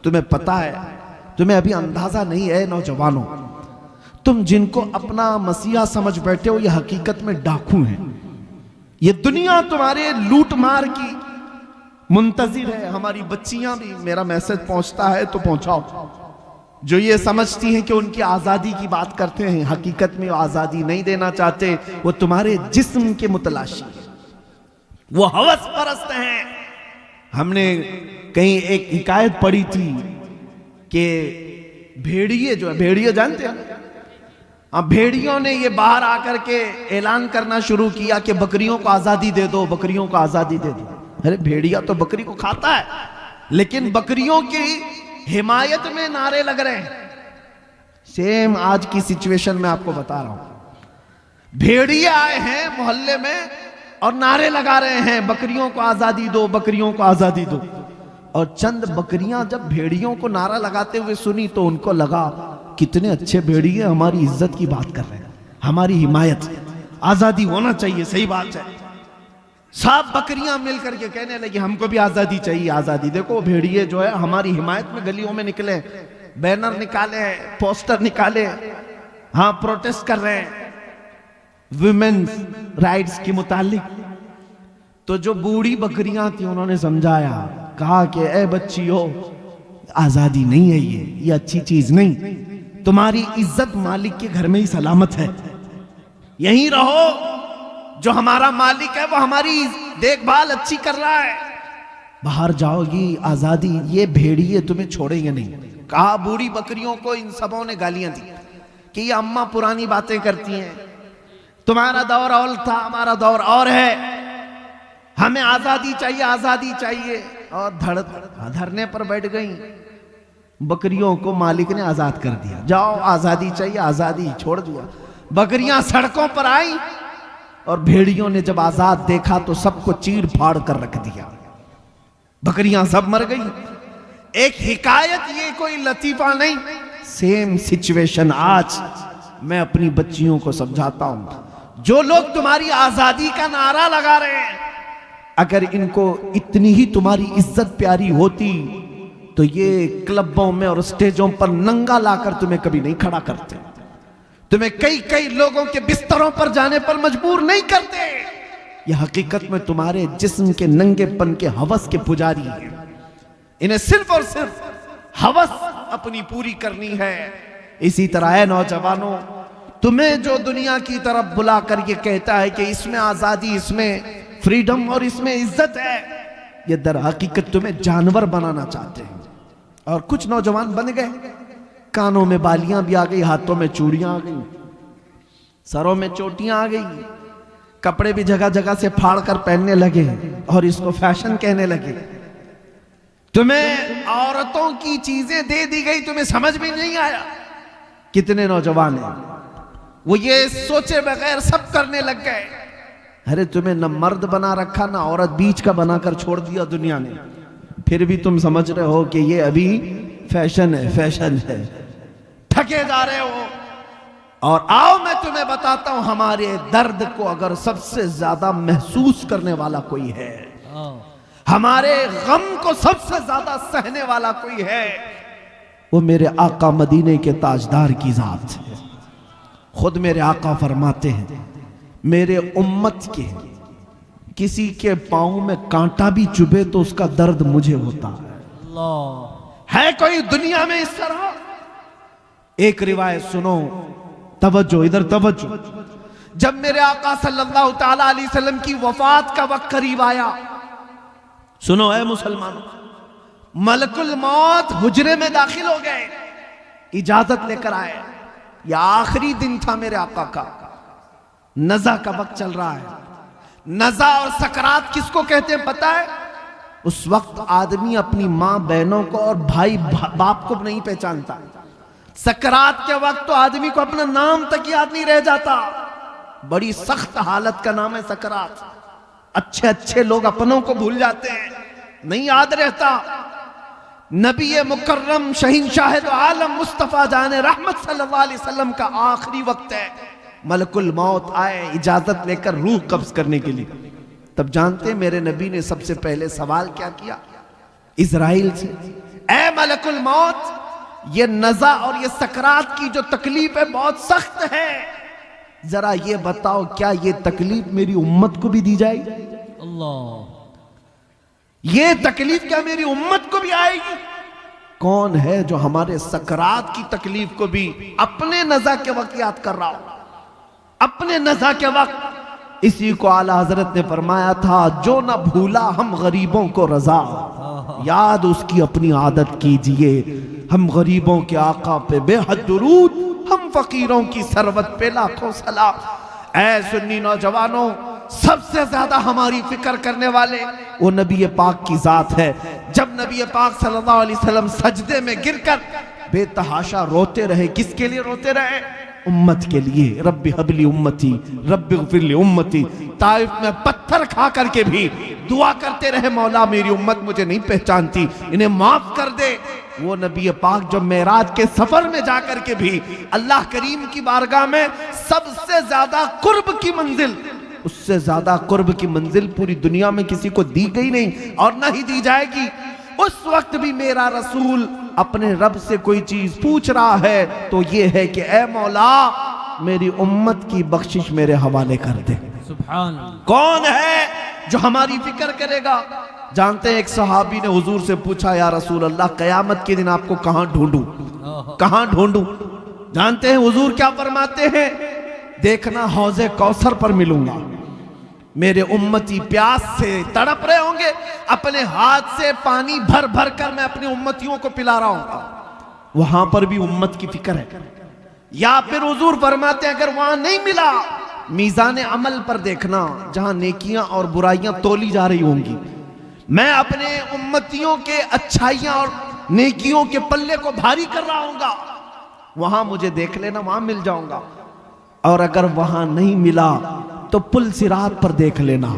تمہیں پتہ ہے، تمہیں ابھی اندازہ نہیں ہے نوجوانوں، تم جن کو اپنا مسیحا سمجھ بیٹھے ہو یہ حقیقت میں ڈاکو ہیں۔ یہ دنیا تمہارے لوٹ مار کی منتظر ہے۔ ہماری بچیاں بھی، میرا میسج پہنچتا ہے تو پہنچاؤ، جو یہ سمجھتی ہیں کہ ان کی آزادی کی بات کرتے ہیں، حقیقت میں وہ آزادی نہیں دینا چاہتے، وہ تمہارے جسم کے متلاشی ہیں، وہ ہوس پرست ہیں۔ ہم نے کہیں ایک حکایت پڑھی تھی کہ بھیڑیے جو ہے، بھیڑیے جانتے ہیں، بھیڑیوں نے یہ باہر آ کر کے اعلان کرنا شروع کیا کہ بکریوں کو آزادی دے دو، بکریوں کو آزادی دے دو۔ ارے بھیڑیا تو بکری کو کھاتا ہے، لیکن بکریوں کی حمایت میں نعرے لگ رہے ہیں۔ سیم آج کی سچویشن میں آپ کو بتا رہا ہوں، بھیڑیے آئے ہیں محلے میں اور نعرے لگا رہے ہیں بکریوں کو آزادی دو، بکریوں کو آزادی دو۔ اور چند بکریاں جب بھیڑیوں کو نعرہ لگاتے ہوئے سنی تو ان کو لگا کتنے اچھے بھیڑیے ہماری عزت کی بات کر رہے ہیں، ہماری حمایت، آزادی ہونا چاہیے، صحیح بات ہے۔ سب بکریاں مل کر کے کہنے لگی ہم کو بھی آزادی چاہیے، آزادی۔ دیکھو بھیڑیے جو ہے ہماری حمایت میں گلیوں میں نکلے، بینر نکالے، پوسٹر نکالے، ہاں پروٹیسٹ کر رہے ہیں ویمنز رائٹس کے متعلق۔ تو جو بوڑھی بکریاں تھیں انہوں نے سمجھایا، کہا کہ اے بچیو، آزادی نہیں ہے، یہ اچھی چیز نہیں، تمہاری عزت مالک کے گھر میں ہی سلامت ہے، یہیں رہو، جو ہمارا مالک ہے وہ ہماری دیکھ بھال اچھی کر رہا ہے، باہر جاؤ گی آزادی، یہ بھیڑیے تمہیں چھوڑیں گے نہیں۔ کہا بوڑھی بکریوں کو ان سبوں نے گالیاں دی کہ یہ اماں پرانی باتیں کرتی ہیں، تمہارا دور اور تھا، ہمارا دور اور ہے، ہمیں آزادی چاہیے، آزادی چاہیے۔ اور دھرنے پر بیٹھ گئیں، بکریوں کو مالک نے آزاد کر دیا، جاؤ آزادی چاہیے، آزادی چھوڑ دیا۔ بکریاں سڑکوں پر آئیں اور بھیڑیوں نے جب آزاد دیکھا تو سب کو چیر پھاڑ کر رکھ دیا، بکریاں سب مر گئی۔ ایک حکایت، یہ کوئی لطیفہ نہیں، سیم سچویشن آج میں اپنی بچیوں کو سمجھاتا ہوں۔ جو لوگ تمہاری آزادی کا نعرہ لگا رہے ہیں، اگر ان کو اتنی ہی تمہاری عزت پیاری ہوتی تو یہ کلبوں میں اور اسٹیجوں پر ننگا لا کر تمہیں کبھی نہیں کھڑا کرتے، تمہیں کئی لوگوں کے بستروں پر جانے پر مجبور نہیں کرتے۔ یہ حقیقت میں تمہارے جسم کے ننگے پن کے ہوس کے پجاری ہیں، انہیں صرف اور صرف ہوس اپنی پوری کرنی ہے۔ اسی طرح ہے نوجوانوں، تمہیں جو دنیا کی طرف بلا کر یہ کہتا ہے کہ اس میں آزادی، اس میں فریڈم اور اس میں عزت ہے، یہ در حقیقت تمہیں جانور بنانا چاہتے ہیں۔ اور کچھ نوجوان بن گئے، کانوں میں بالیاں بھی آ گئی، ہاتھوں میں چوڑیاں آ گئی، سروں میں چوٹیاں آ گئی، کپڑے بھی جگہ جگہ سے پھاڑ کر پہننے لگے اور اس کو فیشن کہنے لگے۔ تمہیں عورتوں کی چیزیں دے دی گئی، تمہیں سمجھ بھی نہیں آیا۔ کتنے نوجوان ہیں وہ یہ سوچے بغیر سب کرنے لگ گئے۔ ارے تمہیں نہ مرد بنا رکھا نہ عورت، بیچ کا بنا کر چھوڑ دیا دنیا نے، پھر بھی تم سمجھ رہے ہو کہ یہ ابھی فیشن ہے، فیشن ہے، تھکے جا رہے ہو۔ اور آؤ میں تمہیں بتاتا ہوں، ہمارے درد کو اگر سب سے زیادہ محسوس کرنے والا کوئی ہے، ہمارے غم کو سب سے زیادہ سہنے والا کوئی ہے، وہ میرے آقا مدینے کے تاجدار کی ذات ہے۔ خود میرے آقا فرماتے ہیں، میرے امت کے کسی کے پاؤں میں کانٹا بھی چبھے تو اس کا درد مجھے ہوتا ہے۔ ہے کوئی دنیا میں اس طرح؟ ایک روایت سنو، توجہ ادھر توجہ۔ جب میرے آقا صلی اللہ تعالیٰ علیہ وسلم کی وفات کا وقت قریب آیا، سنو اے مسلمانوں، ملک الموت حجرے میں داخل ہو گئے، اجازت لے کر آئے۔ یہ آخری دن تھا میرے آقا کا، نزع کا وقت چل رہا ہے۔ نزع اور سکرات کس کو کہتے ہیں پتہ ہے؟ اس وقت آدمی اپنی ماں بہنوں کو اور بھائی باپ کو نہیں پہچانتا۔ سکرات کے وقت تو آدمی کو اپنا نام تک یاد نہیں رہ جاتا، بڑی سخت حالت کا نام ہے سکرات۔ اچھے لوگ اپنوں کو بھول جاتے ہیں، نہیں یاد رہتا۔ نبی مکرم شہنشاہ دو عالم مصطفیٰ جان رحمت صلی اللہ علیہ وسلم کا آخری وقت ہے، ملک الموت آئے اجازت لے کر روح قبض کرنے کے لیے۔ تب جانتے ہیں میرے نبی نے سب سے پہلے سوال کیا کیا؟ اسرائیل سے، اے ملک الموت، یہ نزع اور یہ سکرات کی جو تکلیف ہے بہت سخت ہے، ذرا یہ بتاؤ کیا یہ تکلیف میری امت کو بھی دی جائے گی؟ اللہ، یہ تکلیف کیا میری امت کو بھی آئے گی؟ کون ہے جو ہمارے سکرات کی تکلیف کو بھی اپنے نزع کے وقت یاد کر رہا ہو؟ اپنے نزع کے وقت اسی کو اعلیٰ حضرت نے فرمایا تھا، جو نہ بھولا ہم غریبوں کو رضا، یاد اس کی اپنی عادت کیجئے، ہم غریبوں کے آقا پہ بے حد درود، ہم فقیروں کی ثروت پہ لاکھوں سلام۔ اے سنی نوجوانوں، سب سے زیادہ ہماری فکر کرنے والے وہ نبی پاک کی ذات ہے۔ جب نبی پاک صلی اللہ علیہ وسلم سجدے میں گر کر بے تحاشا روتے رہے، کس کے لیے روتے رہے؟ امت کے لیے۔ رب حب لی امتی، رب اغفر لی امتی۔ طائف میں پتھر کھا کر کے بھی دعا کرتے رہے، مولا میری امت مجھے نہیں پہچانتی، انہیں معاف کر دے۔ وہ نبی پاک جو معراج کے سفر میں جا کر کے بھی اللہ کریم کی بارگاہ میں سب سے زیادہ قرب کی منزل، اس سے زیادہ قرب کی منزل پوری دنیا میں کسی کو دی گئی نہیں اور نہ ہی دی جائے گی، اس وقت بھی میرا رسول اپنے رب سے کوئی چیز پوچھ رہا ہے تو یہ ہے کہ اے مولا میری امت کی بخشش میرے حوالے کر دے۔ سبحان اللہ۔ کون ہے جو ہماری فکر کرے گا؟ جانتے ہیں ایک صحابی نے حضور سے پوچھا، یا رسول اللہ قیامت کے دن آپ کو کہاں ڈھونڈوں، کہاں ڈھونڈوں؟ جانتے ہیں حضور کیا فرماتے ہیں؟ دیکھنا حوض کوثر پر ملوں گا، میرے امتی پیاس سے تڑپ رہے ہوں گے، اپنے ہاتھ سے پانی بھر بھر کر میں اپنی امتیوں کو پلا رہا ہوں گا، وہاں پر بھی امت کی فکر ہے۔ یا پھر حضور فرماتے ہیں اگر وہاں نہیں ملا، میزان عمل پر دیکھنا، جہاں نیکیاں اور برائیاں تولی جا رہی ہوں گی، میں اپنے امتیوں کے اچھائیاں اور نیکیوں کے پلے کو بھاری کر رہا ہوں گا، وہاں مجھے دیکھ لینا، وہاں مل جاؤں گا۔ اور اگر وہاں نہیں ملا تو پل صراط پر دیکھ لینا،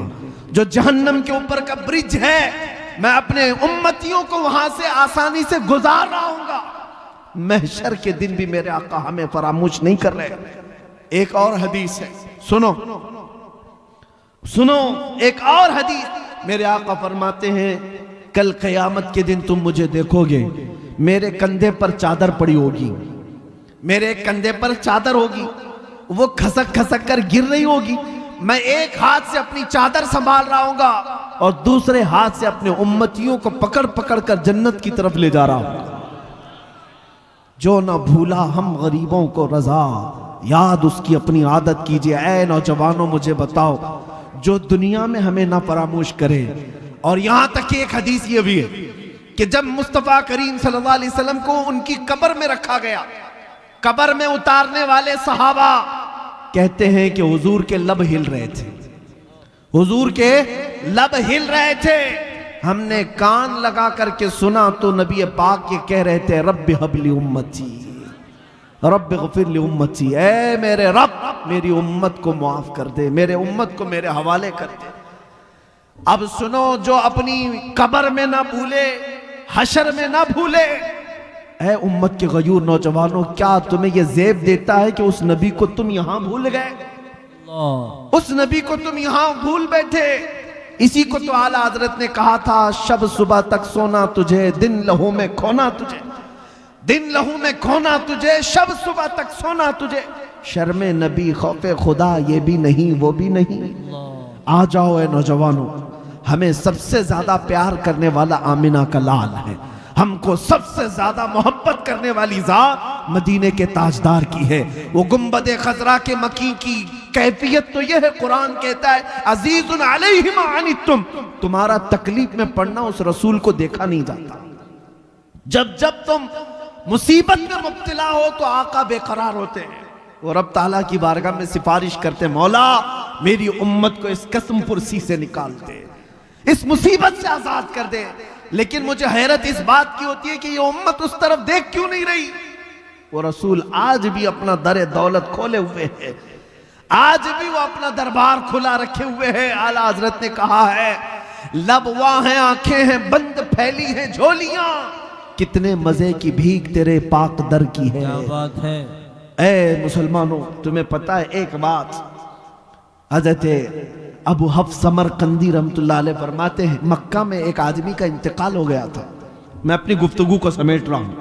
جو جہنم کے اوپر کا برج ہے، میں اپنے امتیوں کو وہاں سے آسانی سے گزار رہا ہوں گا۔ محشر کے دن بھی میرے آقا ہمیں فراموش نہیں کر رہے۔ ایک اور حدیث ہے، سنو سنو، ایک اور حدیث، میرے آقا فرماتے ہیں کل قیامت کے دن تم مجھے دیکھو گے، میرے کندھے پر چادر پڑی ہوگی، میرے کندھے پر چادر ہوگی، وہ کھسک کھسک کر گر رہی ہوگی، میں ایک ہاتھ سے اپنی چادر سنبھال رہا ہوں گا اور دوسرے ہاتھ سے اپنے امتیوں کو پکڑ پکڑ کر جنت کی طرف لے جا رہا ہوں گا۔ جو نہ بھولا ہم غریبوں کو رضا، یاد اس کی اپنی عادت کیجئے۔ اے نوجوانوں مجھے بتاؤ، جو دنیا میں ہمیں نہ فراموش کرے، اور یہاں تک کہ ایک حدیث یہ بھی ہے کہ جب مصطفیٰ کریم صلی اللہ علیہ وسلم کو ان کی قبر میں رکھا گیا، قبر میں اتارنے والے صحابہ کہتے ہیں کہ حضور کے لب ہل رہے تھے، حضور کے لب ہل رہے تھے، ہم نے کان لگا کر کے سنا تو نبی پاک یہ کہہ رہے تھے رب حب لی امتی، رب غفر لی امتی، اے میرے رب میری امت کو معاف کر دے، میرے امت کو میرے حوالے کر دے۔ اب سنو، جو اپنی قبر میں نہ بھولے، حشر میں نہ بھولے، اے امت کے غیور نوجوانوں، کیا تمہیں یہ زیب دیتا ہے کہ اس نبی کو تم یہاں بھول گئے؟ اس نبی کو تم یہاں بھول بیٹھے۔ اسی کو تو اعلیٰ حضرت نے کہا تھا، شب صبح تک سونا تجھے، دن لہو میں کھونا تجھے، دن لہو میں کھونا تجھے، شب صبح تک سونا تجھے۔ شرم نبی خوف خدا یہ بھی نہیں وہ بھی نہیں۔ آ جاؤ اے نوجوانوں، ہمیں سب سے زیادہ پیار کرنے والا آمنہ کا لال ہے، ہم کو سب سے زیادہ محبت کرنے والی ذات مدینے کے تاجدار کی ہے۔ وہ گنبد خضرا کے مکی کی کیفیت تو یہ ہے، قرآن کہتا ہے عزیز علیہ ما عنتم، تمہارا تکلیف میں پڑنا اس رسول کو دیکھا نہیں جاتا۔ جب جب تم مصیبت میں مبتلا ہو تو آقا بے قرار ہوتے ہیں، وہ رب تعالیٰ کی بارگاہ میں سفارش کرتے، مولا میری امت کو اس قسم پرسی سے نکال دے، اس مصیبت سے آزاد کر دے۔ لیکن مجھے حیرت اس بات کی ہوتی ہے کہ یہ امت اس طرف دیکھ کیوں نہیں رہی؟ وہ رسول آج بھی اپنا در دولت کھولے ہوئے ہے، آج بھی وہ اپنا دربار کھلا رکھے ہوئے ہے۔ اعلیٰ حضرت نے کہا ہے لب واں ہیں آنکھیں ہیں بند پھیلی ہیں جھولیاں، کتنے مزے کی بھیک تیرے پاک در کی ہے۔ کیا بات ہے۔ اے مسلمانوں، تمہیں پتہ ہے ایک بات، حضرت ابو حفص سمرقندی رحمت اللہ علیہ فرماتے ہیں مکہ میں ایک آدمی کا انتقال ہو گیا تھا، میں اپنی گفتگو کو سمیٹ رہا ہوں.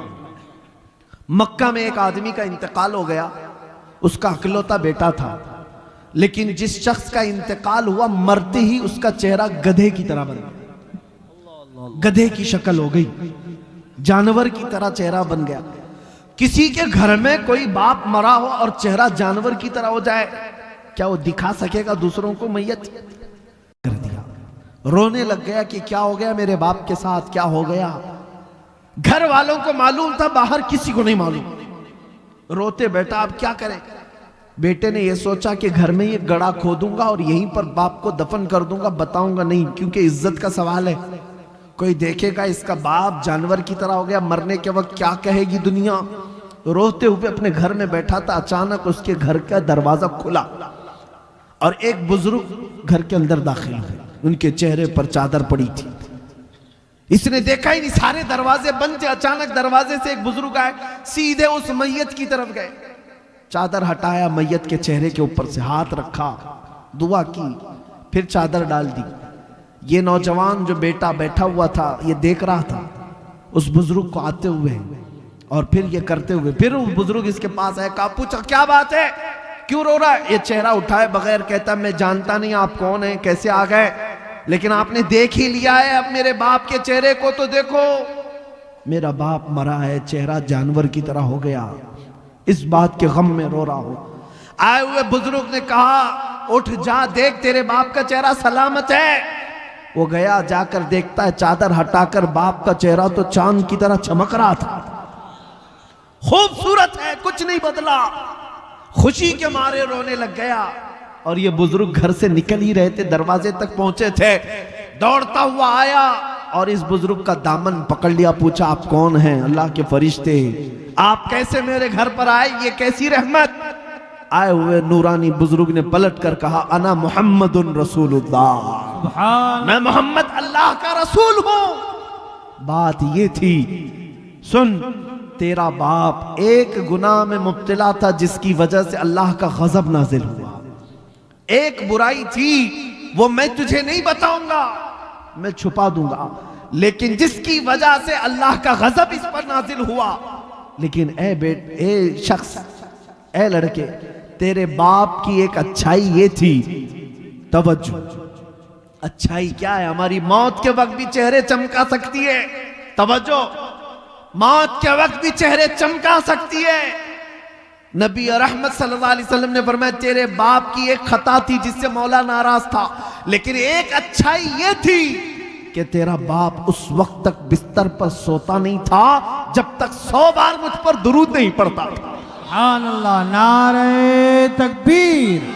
مکہ میں ایک آدمی کا انتقال ہو گیا, اس کا اکلوتا بیٹا تھا, لیکن جس شخص کا انتقال ہوا مرتے ہی اس کا چہرہ گدھے کی طرح بن گیا, گدھے کی شکل ہو گئی, جانور کی طرح چہرہ بن گیا. کسی کے گھر میں کوئی باپ مرا ہو اور چہرہ جانور کی طرح ہو جائے, کیا وہ دکھا سکے گا دوسروں کو؟ میت کر دیا. رونے لگ گیا کہ کیا ہو گیا میرے باپ کے ساتھ, کیا ہو گیا. گھر والوں کو معلوم تھا, باہر کسی کو نہیں معلوم. روتے بیٹا اب کیا کریں. بیٹے نے یہ سوچا کہ گھر میں یہ گڑھا کھودوں گا اور یہیں پر باپ کو دفن کر دوں گا, بتاؤں گا نہیں, کیونکہ عزت کا سوال ہے. کوئی دیکھے گا اس کا باپ جانور کی طرح ہو گیا, مرنے کے وقت کیا کہے گی دنیا. روتے ہوئے اپنے گھر میں بیٹھا تھا, اچانک اس کے گھر کا دروازہ کھلا اور ایک بزرگ گھر کے اندر داخل ہوئے. ان کے چہرے پر چادر پڑی تھی. اس نے دیکھا ہی نہیں, سارے دروازے بند تھے. اچانک دروازے سے ایک بزرگ آئے, سیدھے اس میت کی طرف گئے, چادر ہٹایا, میت کے چہرے کے اوپر سے ہاتھ رکھا, دعا کی, پھر چادر ڈال دی. یہ نوجوان جو بیٹا بیٹھا ہوا تھا یہ دیکھ رہا تھا اس بزرگ کو آتے ہوئے اور پھر یہ کرتے ہوئے. پھر وہ بزرگ اس کے پاس آئے, کہا پوچھا کیا بات ہے, کیوں رو رہا ہے. یہ چہرہ اٹھائے بغیر کہتا میں جانتا نہیں آپ کون ہیں, کیسے آ گئے, لیکن آپ نے دیکھ ہی لیا ہے, اب میرے باپ کے چہرے کو تو دیکھو. میرا باپ مرا ہے, چہرہ جانور کی طرح ہو گیا, اس بات کے غم میں رو رہا ہوں. آئے ہوئے بزرگ نے کہا اٹھ جا, دیکھ تیرے باپ کا چہرہ سلامت ہے. وہ گیا, جا کر دیکھتا ہے چادر ہٹا کر باپ کا چہرہ تو چاند کی طرح چمک رہا تھا, خوبصورت ہے, کچھ نہیں بدلا. خوشی کے مارے رونے لگ گیا. اور یہ بزرگ گھر سے نکل ہی رہے تھے, دروازے تک پہنچے تھے, دوڑتا ہوا آیا اور اس بزرگ کا دامن پکڑ لیا. پوچھا آپ کون ہیں؟ اللہ کے فرشتے, آپ کیسے میرے گھر پر آئے, یہ کیسی رحمت. آئے ہوئے نورانی بزرگ نے پلٹ کر کہا انا محمد رسول اللہ, میں محمد اللہ کا رسول ہوں. بات یہ تھی, سن, تیرا باپ ایک گناہ میں مبتلا تھا جس کی وجہ سے اللہ کا غضب نازل ہوا. ایک برائی تھی وہ میں تجھے نہیں بتاؤں گا, میں چھپا دوں گا, لیکن جس کی وجہ سے اللہ کا غضب اس پر نازل ہوا. لیکن اے شخص, اے لڑکے, تیرے باپ کی ایک اچھائی یہ تھی, توجہ, اچھائی کیا ہے؟ ہماری موت کے وقت بھی چہرے چمکا سکتی ہے. توجہ, موت کے وقت بھی چہرے چمکا سکتی ہے. نبی رحمت صلی اللہ علیہ وسلم نے فرمایا تیرے باپ کی ایک خطا تھی جس سے مولا ناراض تھا, لیکن ایک اچھائی یہ تھی کہ تیرا باپ اس وقت تک بستر پر سوتا نہیں تھا جب تک 100 بار مجھ پر درود نہیں پڑتا تھا. سبحان اللہ. نعرہ تکبیر,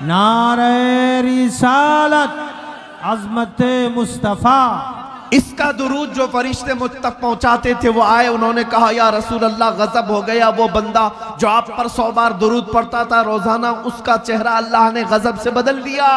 نعرہ رسالت, عظمت مصطفیٰ. اس کا درود جو فرشتے مجھ تک پہنچاتے تھے وہ آئے, انہوں نے کہا یا رسول اللہ غضب ہو گیا, وہ بندہ جو آپ پر 100 بار درود پڑتا تھا روزانہ, اس کا چہرہ اللہ نے غضب سے بدل دیا.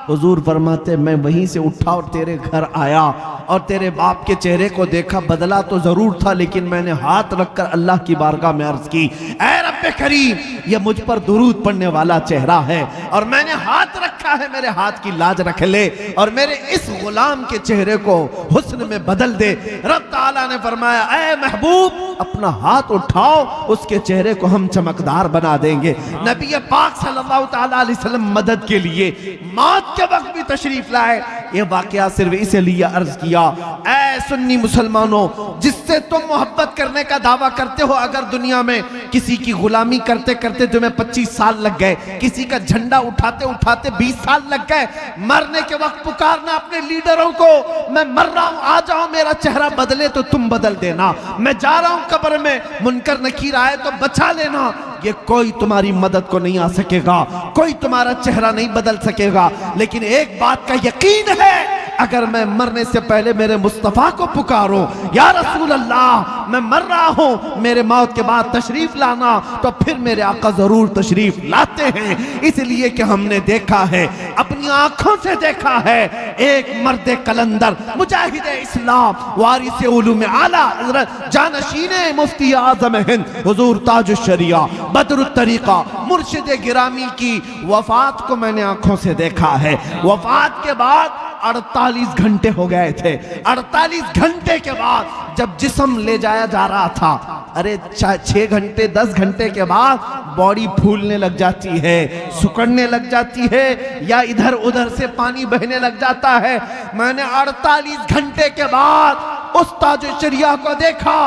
حضور فرماتے میں وہیں سے اٹھا اور تیرے گھر آیا اور تیرے باپ کے چہرے کو دیکھا, بدلا تو ضرور تھا لیکن میں نے ہاتھ رکھ کر اللہ کی بارگاہ میں عرض کی اے رب کریم, یہ مجھ پر درود پڑھنے والا چہرہ ہے اور میں نے ہاتھ رکھا ہے, میرے ہاتھ کی لاج رکھ لے اور میرے اس غلام کے چہرے کو حسن میں بدل دے. رب تعالیٰ نے فرمایا اے محبوب اپنا ہاتھ اٹھاؤ, اس کے چہرے کو ہم چمکدار بنا دیں گے. نبی پاک صلی اللہ تعالیٰ علیہ وسلم مدد کے لیے موت کے وقت بھی تشریف لائے. یہ واقعہ صرف اسے لیے عرض کیا اے سنی مسلمانوں, جس سے تم محبت کرنے کا دعویٰ کرتے ہو, اگر دنیا میں کسی کی غلامی کرتے کرتے تمہیں 25 سال لگ گئے, کسی کا جھنڈا اٹھاتے اٹھاتے 20 سال لگ گئے, مرنے کے وقت پکارنا اپنے لیڈروں کو میں مر رہا ہوں, آ جاؤ میرا چہرہ بدلے تو تم بدل دینا, میں جا رہا ہوں قبر میں, منکر نکیر آئے تو بچا لینا, یہ کوئی تمہاری مدد کو نہیں آ سکے گا, کوئی تمہارا چہرہ نہیں بدل سکے گا. لیکن ایک بات کا یقین ہے, اگر میں مرنے سے پہلے میرے مصطفیٰ کو پکاروں یا رسول اللہ میں مر رہا ہوں, میرے موت کے بعد تشریف لانا, تو پھر میرے آقا ضرور تشریف لاتے ہیں. اس لیے کہ ہم نے دیکھا ہے, اپنی آنکھوں سے دیکھا ہے, ایک مرد کلندر, مجاہد اسلام, وارث علوم اعلیٰ, حضرت جانشین مفتی اعظم ہند حضور تاج الشریعہ بدر الطریقہ مرشد گرامی کی وفات کو میں نے آنکھوں سے دیکھا ہے. وفات کے بعد 48 گھنٹے ہو گئے تھے. 48 گھنٹے کے بعد جب جسم لے جایا جا رہا تھا، ارے 6 گھنٹے 10 گھنٹے کے بعد باڈی پھولنے لگ جاتی ہے، سکڑنے لگ جاتی ہے، یا ادھر ادھر سے پانی بہنے لگ جاتا ہے۔ میں نے 48 گھنٹے کے بعد اس تاج شریعہ کو دیکھا،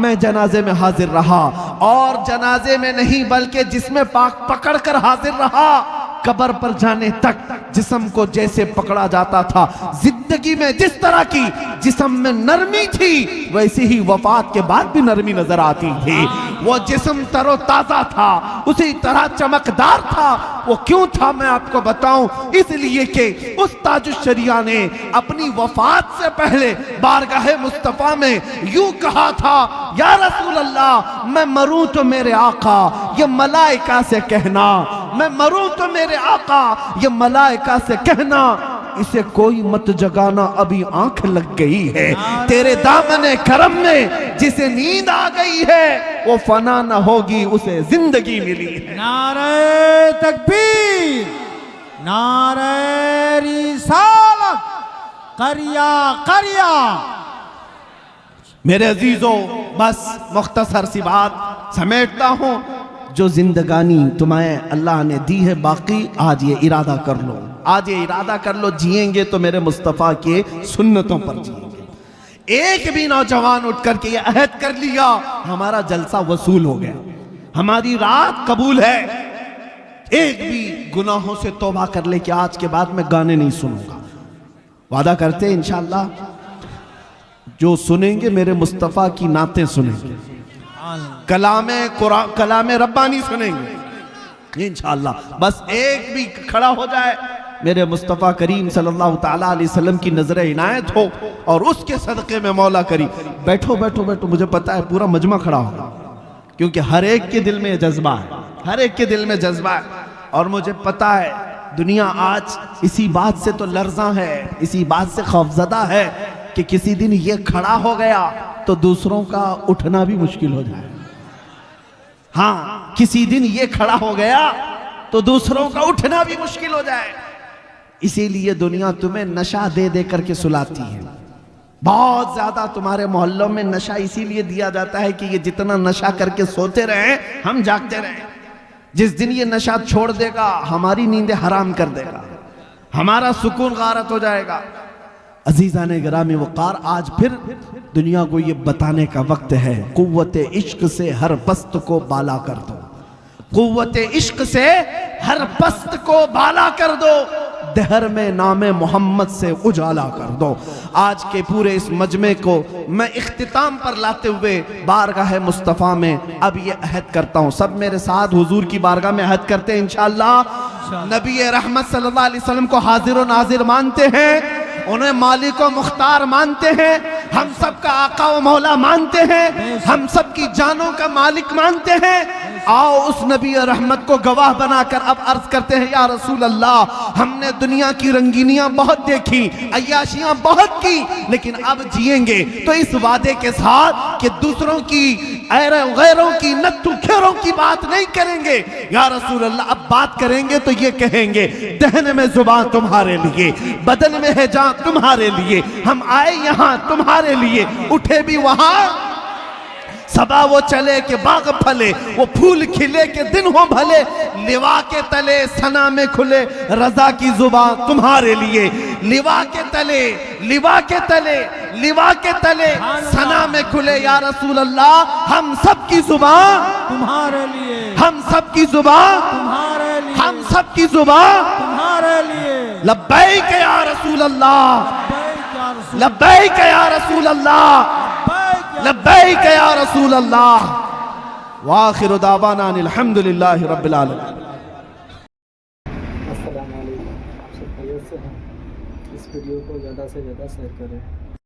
میں جنازے میں حاضر رہا، اور جنازے میں نہیں بلکہ جسم پاک پکڑ کر حاضر رہا۔ قبر پر جانے تک جسم کو جیسے پکڑا جاتا تھا، زندگی میں جس طرح کی جسم میں نرمی تھی ویسے ہی وفات کے بعد بھی نرمی نظر آتی تھی۔ وہ جسم تر و تازہ تھا، اسی طرح چمکدار تھا۔ وہ کیوں تھا میں آپ کو بتاؤں، اس لیے کہ اس تاج الشریعہ نے اپنی وفات سے پہلے بارگاہ مصطفیٰ میں یوں کہا تھا، یا رسول اللہ میں مروں تو میرے آقا یہ ملائکہ سے کہنا، میں مروں تو میرے آقا یہ ملائکہ سے کہنا، اسے کوئی مت جگانا ابھی آنکھ لگ گئی ہے، تیرے دامن کرم میں جسے نیند آ گئی ہے وہ فنا نہ ہوگی، اسے زندگی ملی ہے۔ نعرہ تکبیر، نعرہ رسالت، قریہ قریہ۔ میرے عزیزو، بس مختصر سی بات سمیٹتا ہوں، جو زندگانی تمہیں اللہ نے دی ہے باقی، آج یہ ارادہ کر لو، آج یہ ارادہ کر لو، جئیں گے تو میرے مصطفیٰ کے سنتوں پر جئیں گے۔ ایک بھی نوجوان اٹھ کر کے یہ عہد کر لیا ہمارا جلسہ وصول ہو گیا، ہماری رات قبول ہے، ایک بھی گناہوں سے توبہ کر لے کہ آج کے بعد میں گانے نہیں سنوں گا، وعدہ کرتے ہیں انشاءاللہ جو سنیں گے میرے مصطفیٰ کی نعتیں سنیں گے، کلام ربانی سنیں گے انشاءاللہ۔ بس ایک بھی کھڑا ہو جائے، میرے مصطفیٰ کریم صلی اللہ تعالیٰ علیہ وسلم کی نظر عنایت ہو اور اس کے صدقے میں مولا کریم۔ بیٹھو بیٹھو بیٹھو، مجھے پتا ہے پورا مجمع کھڑا ہوگا، کیونکہ ہر ایک کے دل میں یہ جذبہ ہے، ہر ایک کے دل میں جذبہ ہے، اور مجھے پتا ہے دنیا آج اسی بات سے تو لرزاں ہے، اسی بات سے خوفزدہ ہے کہ کسی دن یہ کھڑا ہو گیا تو دوسروں کا اٹھنا بھی مشکل ہو جائے۔ ہاں، کسی دن یہ کھڑا ہو گیا تو دوسروں کا اٹھنا بھی مشکل ہو جائے۔ اسی لیے دنیا تمہیں نشہ دے دے کر کے سلاتی ہے، بہت زیادہ تمہارے محلوں میں نشہ اسی لیے دیا جاتا ہے کہ یہ جتنا نشہ کر کے سوتے رہیں ہم جاگتے رہیں۔ جس دن یہ نشہ چھوڑ دے گا ہماری نیندیں حرام کر دے گا، ہمارا سکون غارت ہو جائے گا۔ عزیزان گرامی وقار، آج پھر دنیا کو یہ بتانے کا وقت ہے، قوت عشق سے ہر پست کو بالا کر دو، قوت عشق سے ہر پست کو بالا کر دو، دہر میں نام محمد سے اجالا کر دو۔ آج کے پورے اس مجمع کو میں اختتام پر لاتے ہوئے بارگاہ مصطفیٰ میں اب یہ عہد کرتا ہوں، سب میرے ساتھ حضور کی بارگاہ میں عہد کرتے ہیں انشاءاللہ۔ نبی رحمت صلی اللہ علیہ وسلم کو حاضر و ناظر مانتے ہیں، انہیں مالک و مختار مانتے ہیں، ہم سب کا آقا و مولا مانتے ہیں، ہم سب کی جانوں کا مالک مانتے ہیں۔ آؤ اس نبی رحمت کو گواہ بنا کر اب عرض کرتے ہیں، یا رسول اللہ ہم نے دنیا کی رنگینیاں بہت دیکھی، عیاشیاں بہت کی، لیکن اب جئیں گے تو اس وعدے کے ساتھ کہ دوسروں کی غیروں کی نتو کھیروں کی بات نہیں کریں گے۔ یا رسول اللہ اب بات کریں گے تو یہ کہیں گے، دہن میں زبان تمہارے لیے، بدن میں ہے جان تمہارے لیے، ہم آئے یہاں تمہارے لیے، اٹھے بھی وہاں صبا وہ چلے کہ باغ پھلے، وہ پھول کھلے کہ دن ہو بھلے، لوا کے تلے ثنا میں کھلے، رضا کی زبان تمہارے لیے، لوا کے تلے، لوا کے تلے، لوا کے تلے ثنا میں کھلے۔ یا رسول اللہ ہم سب کی زبان تمہارے لیے، ہم سب کی زبان تمہارے لیے، ہم سب کی زبان تمہارے لیے۔ لبیک یا رسول اللہ، لبیک یا رسول لبیک یا رسول اللہ، لبیک یا رسول اللہ۔ وآخر دعوانا الحمدللہ رب العالمین۔ السلام علیکم، آپ سے خیریت سے ہیں؟ اس ویڈیو کو زیادہ سے زیادہ شیئر کریں۔